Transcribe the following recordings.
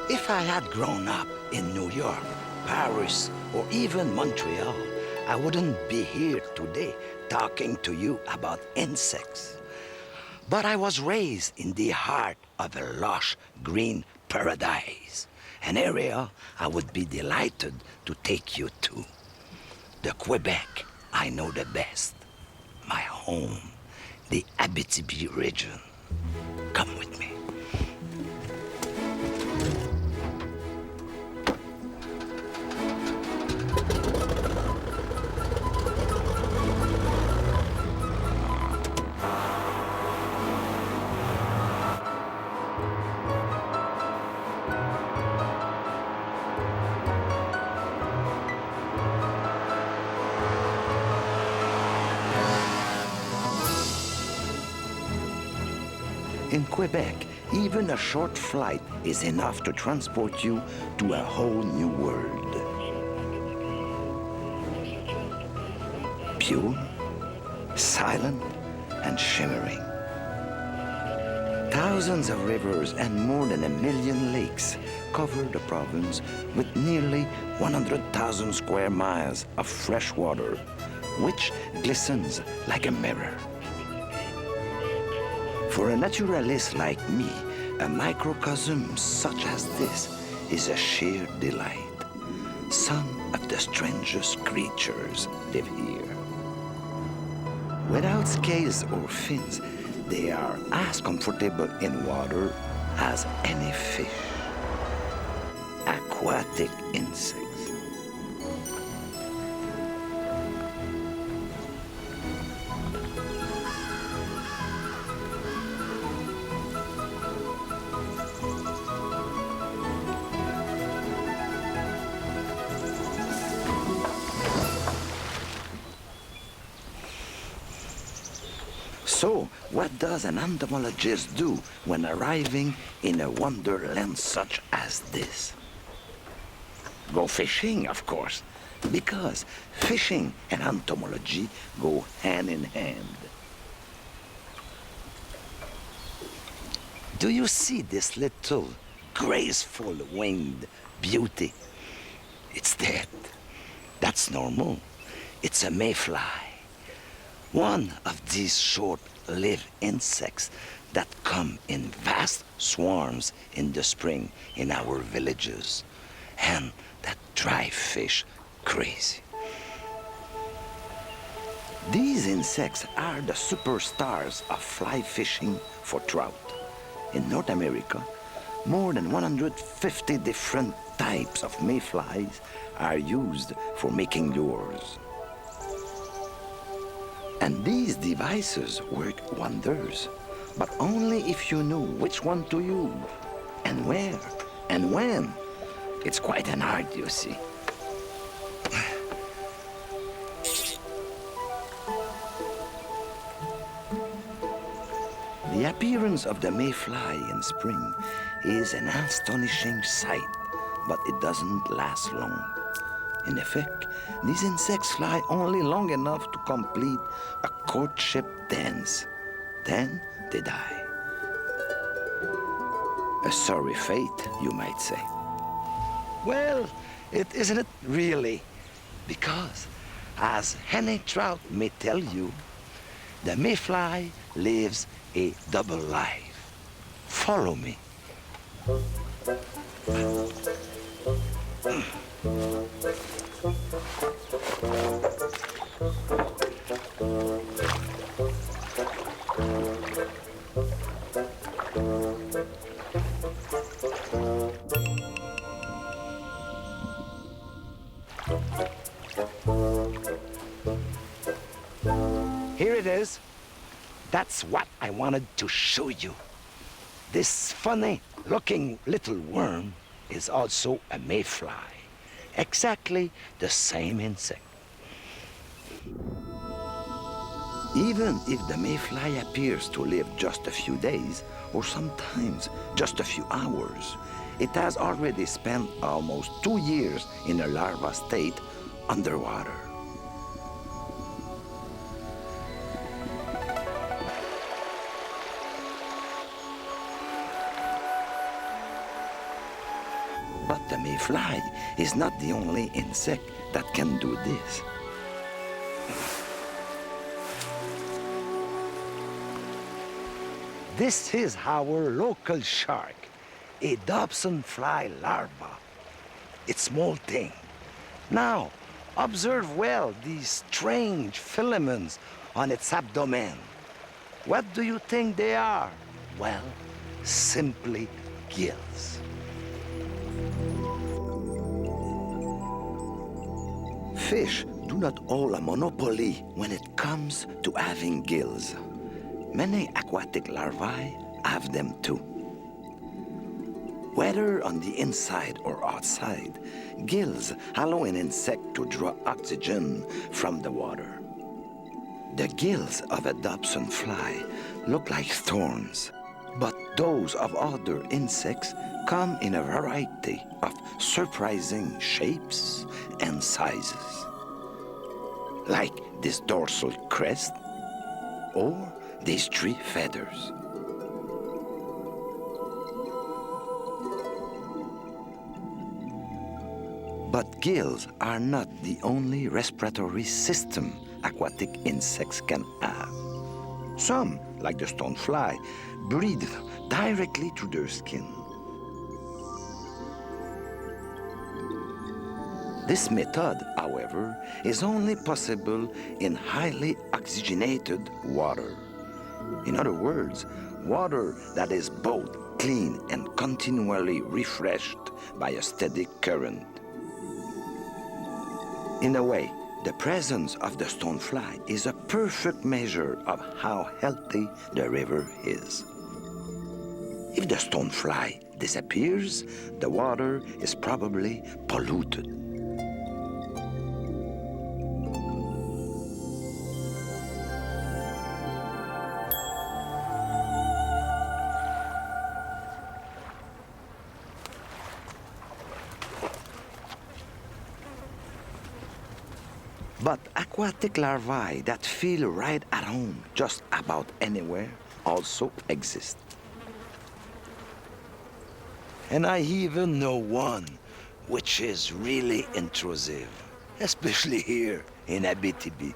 If I had grown up in New York, Paris, or even Montreal, I wouldn't be here today talking to you about insects. But I was raised in the heart of a lush green paradise, an area I would be delighted to take you to. The Quebec I know the best, my home, the Abitibi region. Come with me. In Quebec, even a short flight is enough to transport you to a whole new world. Pure, silent, and shimmering. Thousands of rivers and more than 1 million lakes cover the province with nearly 100,000 square miles of fresh water, which glistens like a mirror. For a naturalist like me, a microcosm such as this is a sheer delight. Some of the strangest creatures live here. Without scales or fins, they are as comfortable in water as any fish. Aquatic insects. So, what does an entomologist do when arriving in a wonderland such as this? Go fishing, of course, because fishing and entomology go hand in hand. Do you see this little graceful winged beauty? It's dead. That's normal. It's a mayfly. One of these short-lived insects that come in vast swarms in the spring in our villages and that drive fish crazy. These insects are the superstars of fly fishing for trout. In North America, more than 150 different types of mayflies are used for making lures. And these devices work wonders, but only if you know which one to use, and where, and when. It's quite an art, you see. The appearance of the mayfly in spring is an astonishing sight, but it doesn't last long. In effect, these insects fly only long enough to complete a courtship dance. Then they die. A sorry fate, you might say. Well, it isn't it really, because, as any trout may tell you, the mayfly lives a double life. Follow me. Here it is. That's what I wanted to show you. This funny-looking little worm is also a mayfly, exactly the same insect. Even if the mayfly appears to live just a few days, or sometimes just a few hours, it has already spent almost 2 years in a larva state underwater. But the mayfly is not the only insect that can do this. This is our local shark, a Dobson fly larva. It's molting. Now, observe well these strange filaments on its abdomen. What do you think they are? Well, simply gills. Fish do not hold a monopoly when it comes to having gills. Many aquatic larvae have them too. Whether on the inside or outside, gills allow an insect to draw oxygen from the water. The gills of a Dobson fly look like thorns, but those of other insects come in a variety of surprising shapes and sizes, like this dorsal crest or these three feathers. But gills are not the only respiratory system aquatic insects can have. Some, like the stonefly, breathe directly through their skin. This method, however, is only possible in highly oxygenated water. In other words, water that is both clean and continually refreshed by a steady current. In a way, the presence of the stonefly is a perfect measure of how healthy the river is. If the stonefly disappears, the water is probably polluted. But aquatic larvae that feel right at home just about anywhere also exist. And I even know one which is really intrusive, especially here in Abitibi.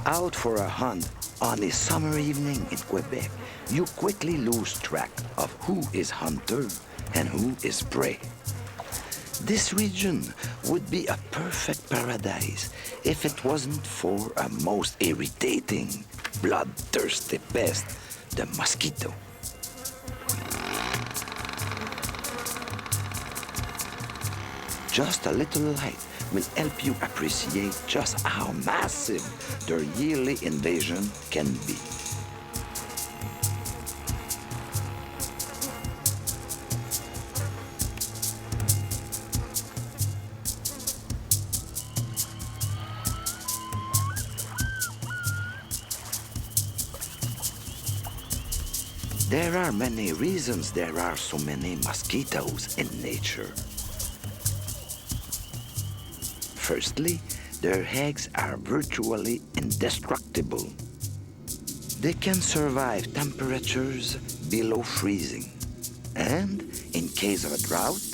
Out for a hunt on a summer evening in Quebec, you quickly lose track of who is hunter and who is prey. This region would be a perfect paradise if it wasn't for a most irritating, bloodthirsty pest, the mosquito. Just a little light will help you appreciate just how massive their yearly invasion can be. There are many reasons there are so many mosquitoes in nature. Firstly, their eggs are virtually indestructible. They can survive temperatures below freezing, and in case of a drought,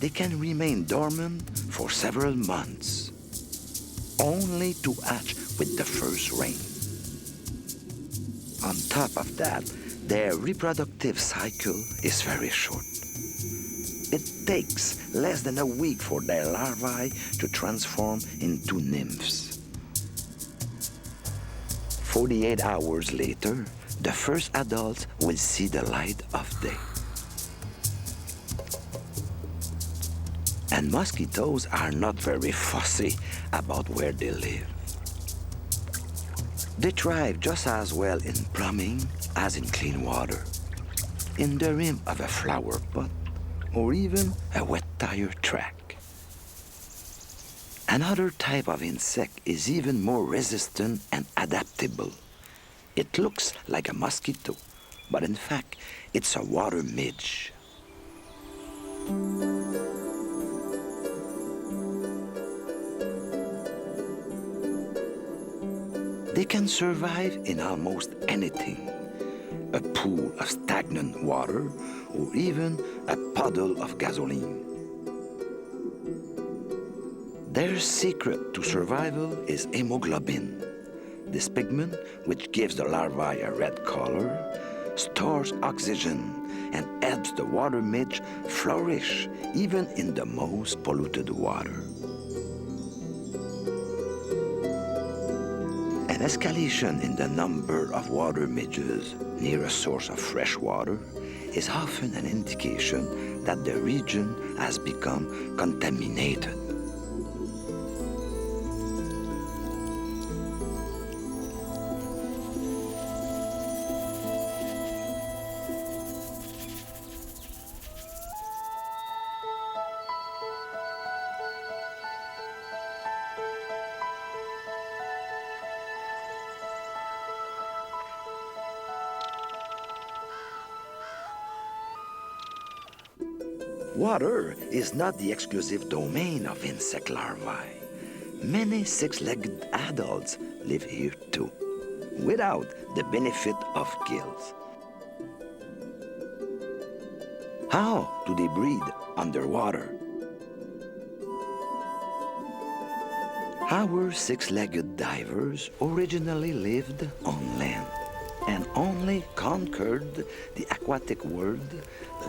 they can remain dormant for several months, only to hatch with the first rain. On top of that, their reproductive cycle is very short. It takes less than a week for their larvae to transform into nymphs. 48 hours later, the first adults will see the light of day. And mosquitoes are not very fussy about where they live. They thrive just as well in plumbing as in clean water, in the rim of a flower pot, or even a wet tire track. Another type of insect is even more resistant and adaptable. It looks like a mosquito, but in fact, it's a water midge. They can survive in almost anything. A pool of stagnant water or even a puddle of gasoline. Their secret to survival is hemoglobin. This pigment, which gives the larvae a red color, stores oxygen and helps the water midge flourish even in the most polluted water. An escalation in the number of water midges near a source of fresh water is often an indication that the region has become contaminated. Water is not the exclusive domain of insect larvae. Many six-legged adults live here too, without the benefit of gills. How do they breed underwater? Our six-legged divers originally lived on land and only conquered the aquatic world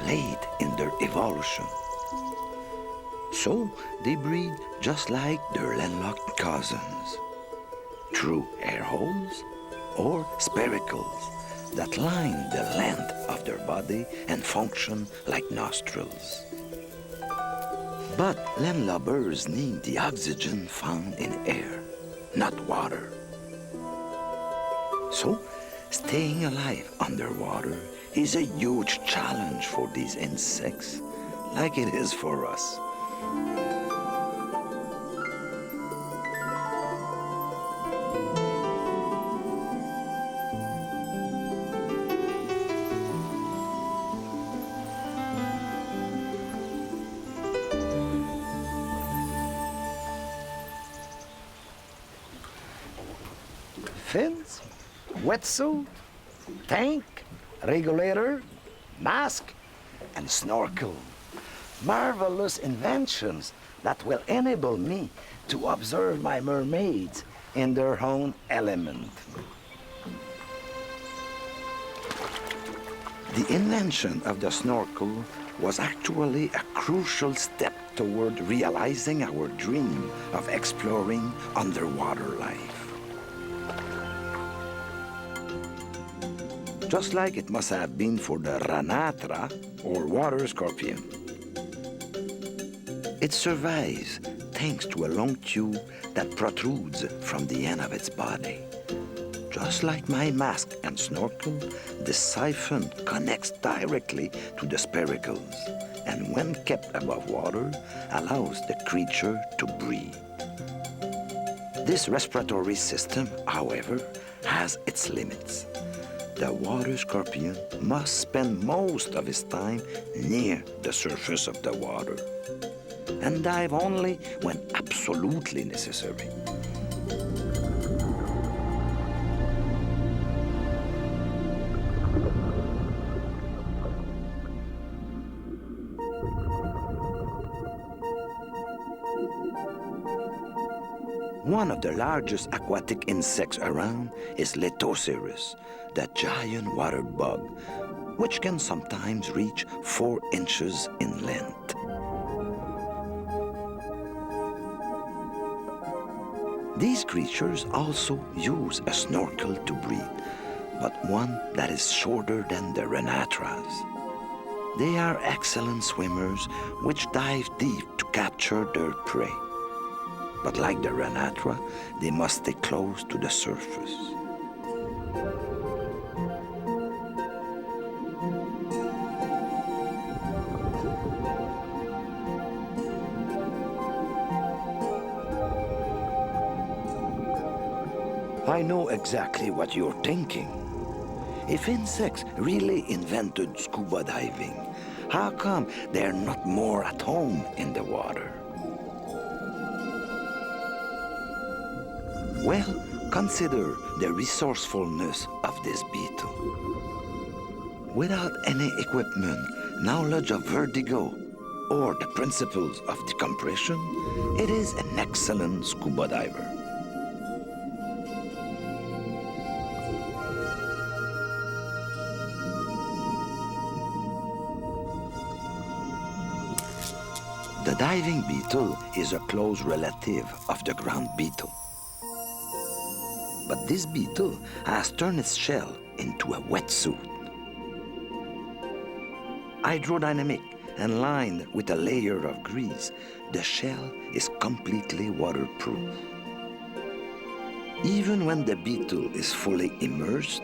late in their evolution. So they breed just like their landlocked cousins, through air holes or spiracles that line the length of their body and function like nostrils. But landlubbers need the oxygen found in air, not water. So, staying alive underwater is a huge challenge for these insects, like it is for us. Fins, wetsuit, tank, regulator, mask, and snorkel. Marvelous inventions that will enable me to observe my mermaids in their own element. The invention of the snorkel was actually a crucial step toward realizing our dream of exploring underwater life. Just like it must have been for the ranatra, or water scorpion. It survives thanks to a long tube that protrudes from the end of its body. Just like my mask and snorkel, the siphon connects directly to the spiracles, and when kept above water, allows the creature to breathe. This respiratory system, however, has its limits. The water scorpion must spend most of his time near the surface of the water and dive only when absolutely necessary. One of the largest aquatic insects around is Letoceros, the giant water bug, which can sometimes reach 4 inches in length. These creatures also use a snorkel to breathe, but one that is shorter than the renatras. They are excellent swimmers which dive deep to capture their prey. But like the renatra, they must stay close to the surface. I know exactly what you're thinking. If insects really invented scuba diving, how come they're not more at home in the water? Well, Consider the resourcefulness of this beetle. Without any equipment, knowledge of vertigo, or the principles of decompression, it is an excellent scuba diver. The diving beetle is a close relative of the ground beetle. But this beetle has turned its shell into a wetsuit. Hydrodynamic and lined with a layer of grease, the shell is completely waterproof. Even when the beetle is fully immersed,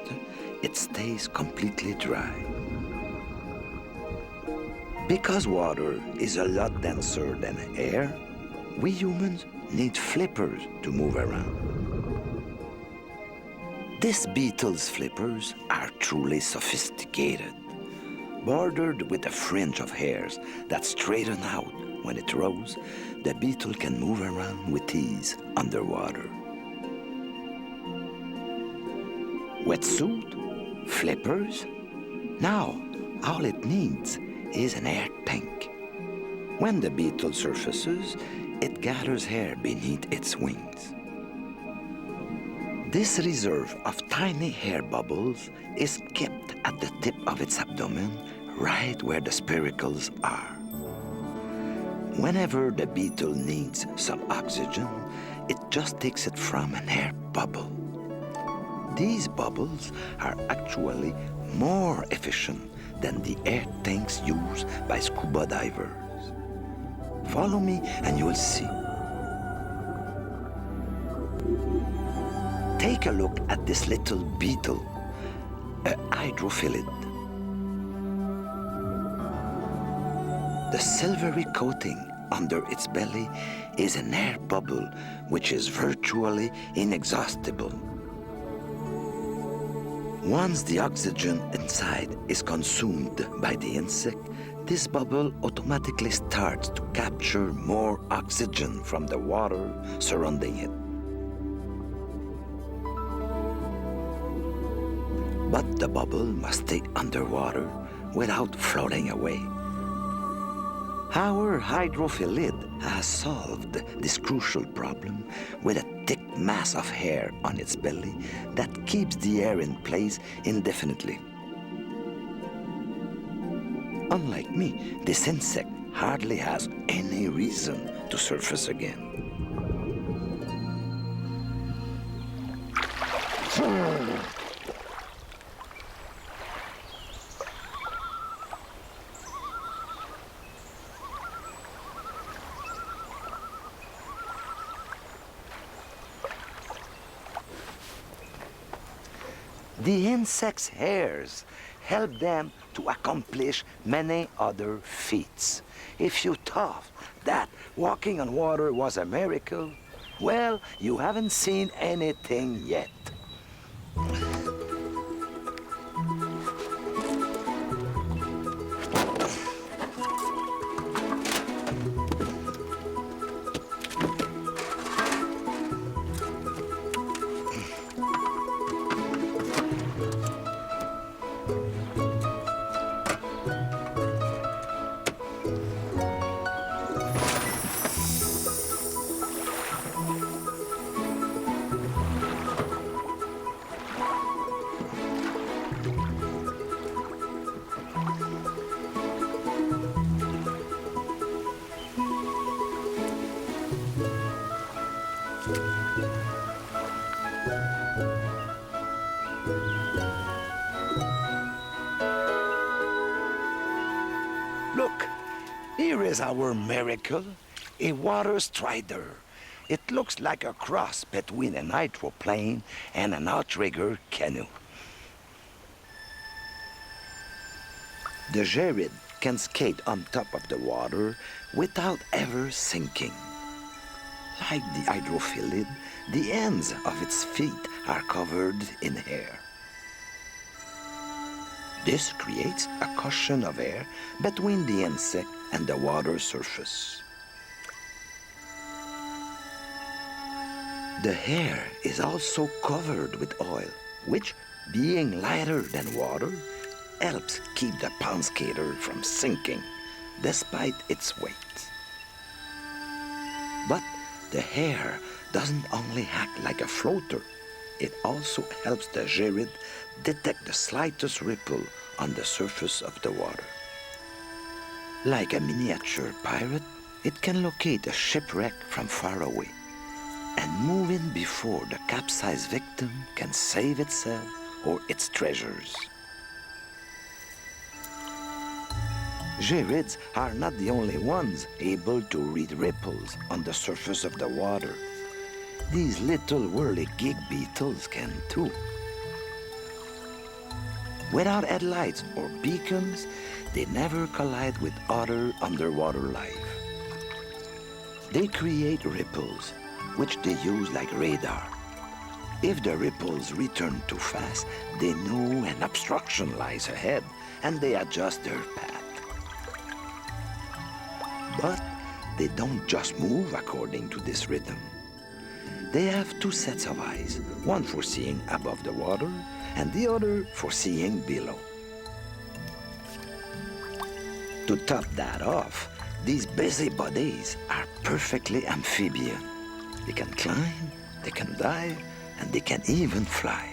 it stays completely dry. Because water is a lot denser than air, we humans need flippers to move around. This beetle's flippers are truly sophisticated, bordered with a fringe of hairs that straighten out when it rows. The beetle can move around with ease underwater. Wetsuit? Flippers? Now, all it needs is an air tank. When the beetle surfaces, it gathers air beneath its wings. This reserve of tiny air bubbles is kept at the tip of its abdomen, right where the spiracles are. Whenever the beetle needs some oxygen, it just takes it from an air bubble. These bubbles are actually more efficient than the air tanks used by scuba divers. Follow me and you'll see. Take a look at this little beetle, a hydrophilid. The silvery coating under its belly is an air bubble which is virtually inexhaustible. Once the oxygen inside is consumed by the insect, this bubble automatically starts to capture more oxygen from the water surrounding it. But the bubble must stay underwater without floating away. Our hydrophilid has solved this crucial problem with a thick mass of hair on its belly that keeps the air in place indefinitely. Unlike me, this insect hardly has any reason to surface again. The insect's hairs help them to accomplish many other feats. If you thought that walking on water was a miracle, well, you haven't seen anything yet. Look, here is our miracle, a water strider. It looks like a cross between an hydroplane and an outrigger canoe. The gerid can skate on top of the water without ever sinking. Like the hydrophilid, the ends of its feet are covered in hair. This creates a cushion of air between the insect and the water surface. The hair is also covered with oil, which, being lighter than water, helps keep the pond skater from sinking despite its weight. But the hair doesn't only act like a floater, it also helps the gerid detect the slightest ripple on the surface of the water. Like a miniature pirate, it can locate a shipwreck from far away and move in before the capsized victim can save itself or its treasures. Gerids are not the only ones able to read ripples on the surface of the water. These little whirligig beetles can too. Without headlights or beacons, they never collide with other underwater life. They create ripples, which they use like radar. If the ripples return too fast, they know an obstruction lies ahead, and they adjust their path. But they don't just move according to this rhythm. They have two sets of eyes, one for seeing above the water and the other for seeing below. To top that off, these busybodies are perfectly amphibian. They can climb, they can dive, and they can even fly.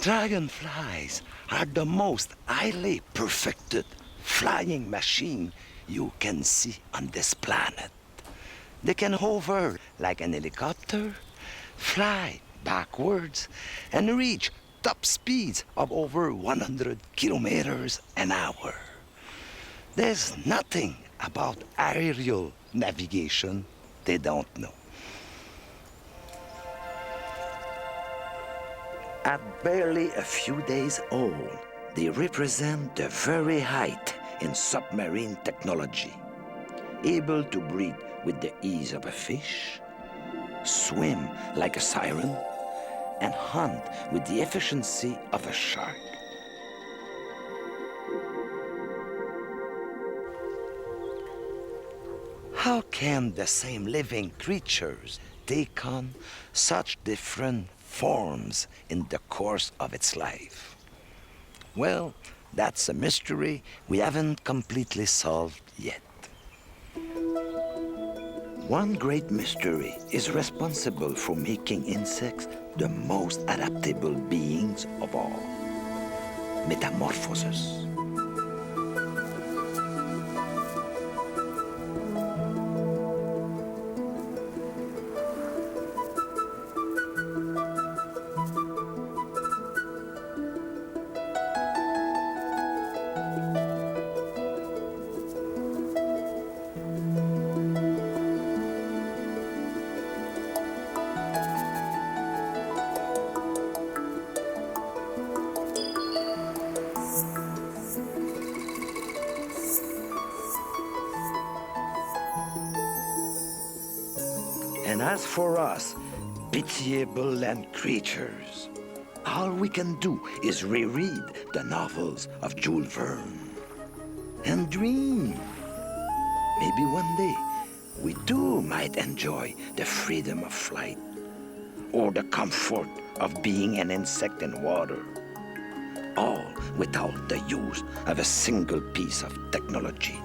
Dragonflies are the most highly perfected flying machine you can see on this planet. They can hover like an helicopter, fly backwards, and reach top speeds of over 100 kilometers an hour. There's nothing about aerial navigation they don't know. At barely a few days old, they represent the very height in submarine technology, able to breathe with the ease of a fish, swim like a siren, and hunt with the efficiency of a shark. How can the same living creatures take on such different forms in the course of its life? Well, that's a mystery we haven't completely solved yet. One great mystery is responsible for making insects the most adaptable beings of all: metamorphosis. And as for us, pitiable land creatures, all we can do is reread the novels of Jules Verne and dream. Maybe one day we too might enjoy the freedom of flight or the comfort of being an insect in water, all without the use of a single piece of technology.